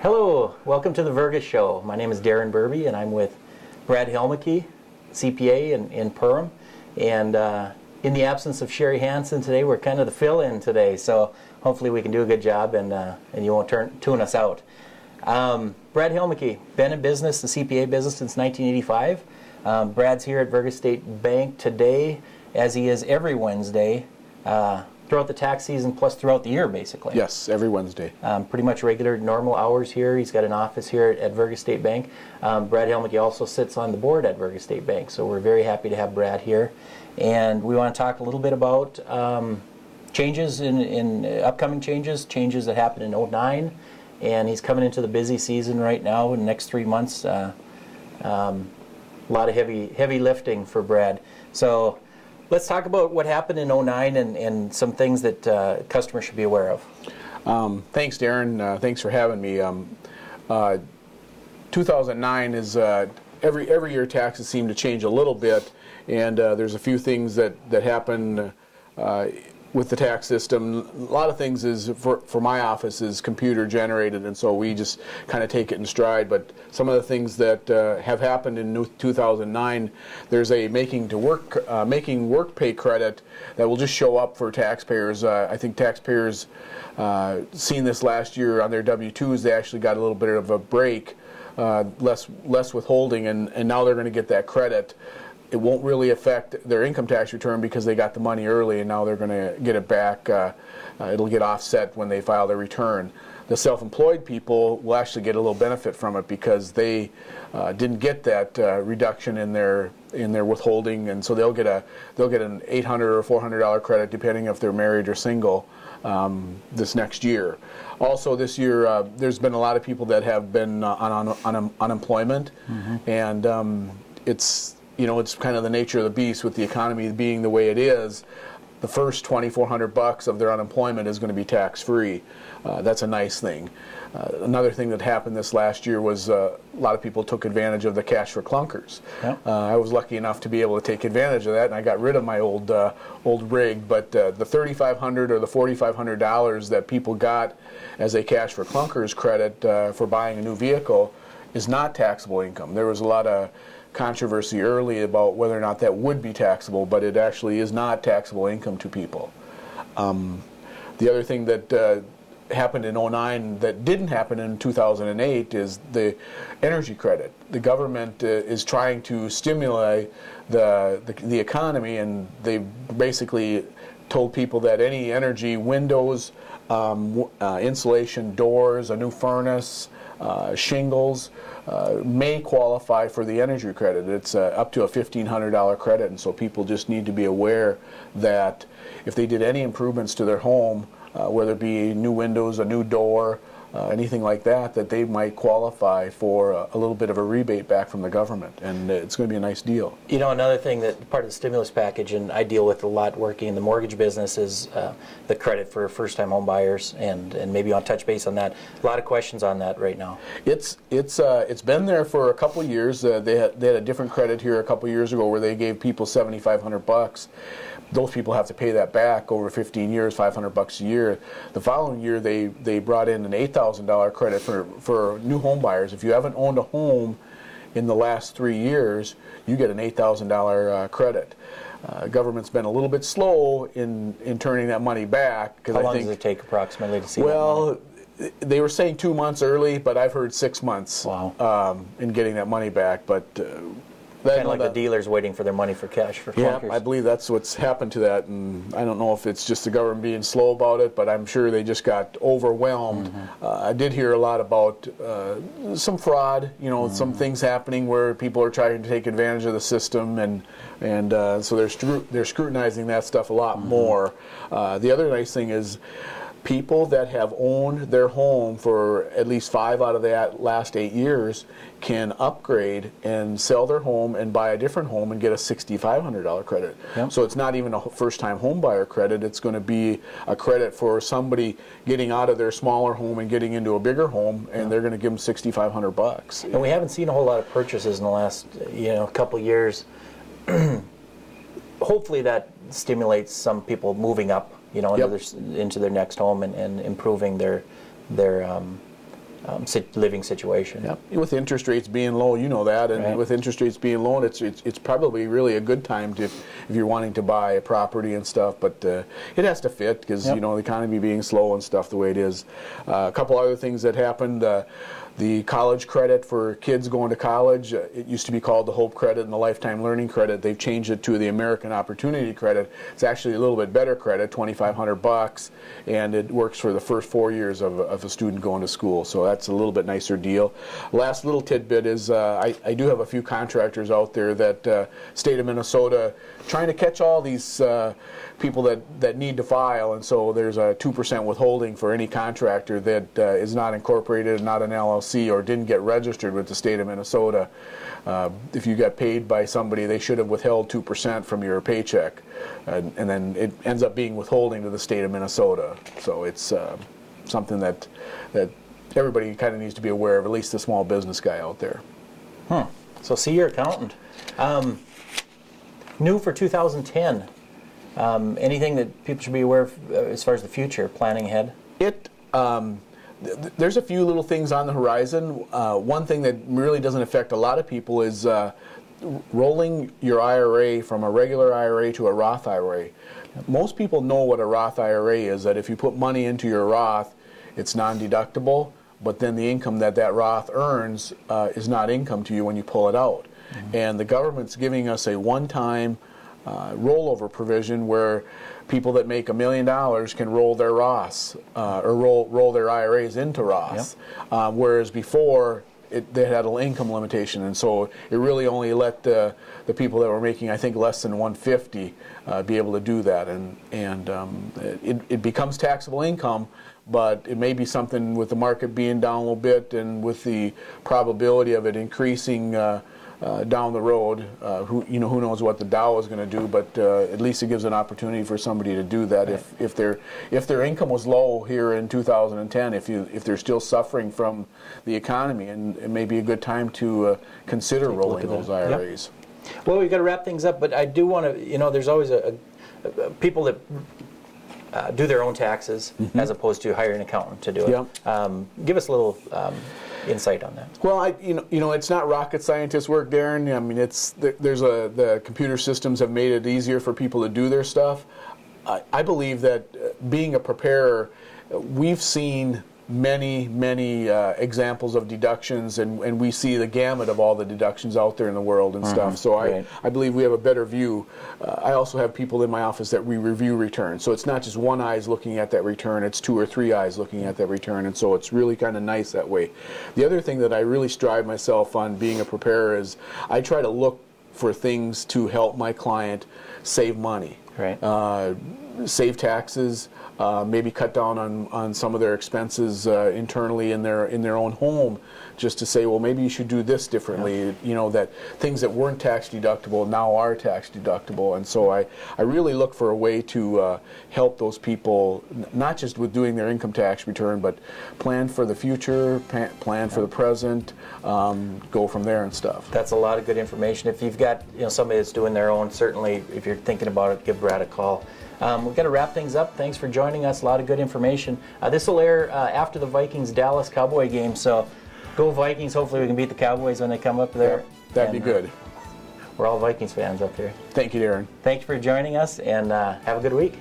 Hello, welcome to the Vergas Show. My name is Darren Burby, and I'm with Brad Helmeke, CPA in Perham. And in the absence of Sherri Hanson today, we're kind of the fill-in today, so hopefully we can do a good job and you won't tune us out. Brad Helmeke, been in business, the CPA business, since 1985. Brad's here at Vergas State Bank today, as he is every Wednesday, throughout the tax season plus throughout the year, basically. Yes, every Wednesday. Pretty much regular, normal hours here. He's got an office here at Vergas State Bank. Brad Helmeke also sits on the board at Vergas State Bank, so we're very happy to have Brad here. And we want to talk a little bit about changes in upcoming changes that happened in 2009. And he's coming into the busy season right now in the next 3 months. A lot of heavy lifting for Brad. So let's talk about what happened in 2009 and some things that customers should be aware of. Thanks, Darren. Thanks for having me. 2009 is every year taxes seem to change a little bit, and there's a few things that happen with the tax system. A lot of things is for my office is computer generated, and so we just kind of take it in stride. But some of the things that have happened in 2009, there's a making work pay credit that will just show up for taxpayers. I think taxpayers seen this last year on their W-2s. They actually got a little bit of a break, less withholding, and now they're going to get that credit. It won't really affect their income tax return because they got the money early and now they're going to get it back. It'll get offset when they file their return. The self-employed people will actually get a little benefit from it because they didn't get that reduction in their withholding, and so they'll get an $800 or $400 credit depending if they're married or single this next year. Also this year, there's been a lot of people that have been on unemployment, and it's kind of the nature of the beast with the economy being the way it is. The first $2,400 of their unemployment is going to be tax-free. That's a nice thing. Another thing that happened this last year was a lot of people took advantage of the cash for clunkers. Yep. I was lucky enough to be able to take advantage of that, and I got rid of my old rig. But the $3,500 or the $4,500 that people got as a cash for clunkers credit for buying a new vehicle is not taxable income. There was a lot of controversy early about whether or not that would be taxable, but it actually is not taxable income to people. The other thing that happened in 2009 that didn't happen in 2008 is the energy credit. The government is trying to stimulate the economy, and they basically told people that any energy, windows, insulation, doors, a new furnace, shingles, may qualify for the energy credit. It's up to a $1,500 credit, and so people just need to be aware that if they did any improvements to their home, whether it be new windows, a new door, anything like that, that they might qualify for a little bit of a rebate back from the government, and it's going to be a nice deal. You know, another thing that part of the stimulus package, and I deal with a lot working in the mortgage business, is the credit for first-time home buyers, and maybe I'll touch base on that. A lot of questions on that right now. It's been there for a couple years. They had a different credit here a couple years ago where they gave people $7,500. Those people have to pay that back over 15 years, $500 a year. The following year, they brought in an $8,000 credit for new home buyers. If you haven't owned a home in the last 3 years, you get an $8,000 credit. Government's been a little bit slow in turning that money back. How long does it take approximately to see that money? Well, they were saying 2 months early, but I've heard 6 months. Wow. In getting that money back. But kind of like the dealers waiting for their money for cash for clunkers. Yeah, I believe that's what's happened to that, and I don't know if it's just the government being slow about it, but I'm sure they just got overwhelmed. I did hear a lot about some fraud, some things happening where people are trying to take advantage of the system, and so they're scrutinizing that stuff a lot more. The other nice thing is people that have owned their home for at least 5 out of the last 8 years can upgrade and sell their home and buy a different home and get a $6,500 credit. Yep. So it's not even a first-time home buyer credit. It's going to be a credit for somebody getting out of their smaller home and getting into a bigger home, and they're going to give them $6,500. And we haven't seen a whole lot of purchases in the last couple years. Hopefully that stimulates some people moving up into their next home and improving their living situation. Yep. With interest rates being low, you know that, and right. with interest rates being low, it's probably really a good time to, if you're wanting to buy a property and stuff. But it has to fit because yep. you know the economy being slow and stuff the way it is. A couple other things that happened. The college credit for kids going to college, it used to be called the Hope Credit and the Lifetime Learning Credit. They've changed it to the American Opportunity Credit. It's actually a little bit better credit, $2,500, and it works for the first 4 years of a student going to school. So that's a little bit nicer deal. Last little tidbit is I do have a few contractors out there that state of Minnesota trying to catch all these people that need to file, and so there's a 2% withholding for any contractor that is not incorporated, not an LLC, or didn't get registered with the state of Minnesota. If you got paid by somebody, they should have withheld 2% from your paycheck, and then it ends up being withholding to the state of Minnesota. So it's something that everybody kind of needs to be aware of, at least the small business guy out there. So see your accountant. New for 2010. Anything that people should be aware of as far as the future, planning ahead? There's a few little things on the horizon. One thing that really doesn't affect a lot of people is rolling your IRA from a regular IRA to a Roth IRA. Most people know what a Roth IRA is, that if you put money into your Roth, it's non-deductible, but then the income that Roth earns is not income to you when you pull it out. Mm-hmm. And the government's giving us a one-time rollover provision where people that make $1 million can roll their Roths or roll their IRAs into Roths, yep. Whereas before they had an income limitation, and so it really only let the people that were making, I think, less than $150 be able to do that, and it becomes taxable income. But it may be something with the market being down a little bit, and with the probability of it increasing down the road, who knows what the Dow is going to do, but at least it gives an opportunity for somebody to do that. Right. If their income was low here in 2010, if they're still suffering from the economy, and it may be a good time to consider rolling those IRAs. Yep. Well, we've got to wrap things up, but I do want to, there's always people that do their own taxes, mm-hmm. as opposed to hire an accountant to do it. Yep. Give us a little insight on that. Well, it's not rocket scientist work, Darren. I mean, the computer systems have made it easier for people to do their stuff. I believe that being a preparer, we've seen many examples of deductions, and we see the gamut of all the deductions out there in the world and mm-hmm. stuff. So right. I believe we have a better view. I also have people in my office that we review returns. So it's not just one eye's looking at that return, it's 2 or 3 eyes looking at that return, and so it's really kind of nice that way. The other thing that I really strive myself on being a preparer is I try to look for things to help my client save money. Right. Save taxes, maybe cut down on some of their expenses internally in their own home, just to say, well, maybe you should do this differently. Yeah. That things that weren't tax deductible now are tax deductible, and so I really look for a way to help those people, not just with doing their income tax return, but plan for the future, plan for the present, go from there and stuff. That's a lot of good information. If you've got somebody that's doing their own, certainly if you're thinking about it, give Brad a call. We've got to wrap things up. Thanks for joining us. A lot of good information. This will air after the Vikings-Dallas Cowboy game, so go Vikings. Hopefully we can beat the Cowboys when they come up there. Yeah, that'd be good. We're all Vikings fans up here. Thank you, Darren. Thank you for joining us, and have a good week.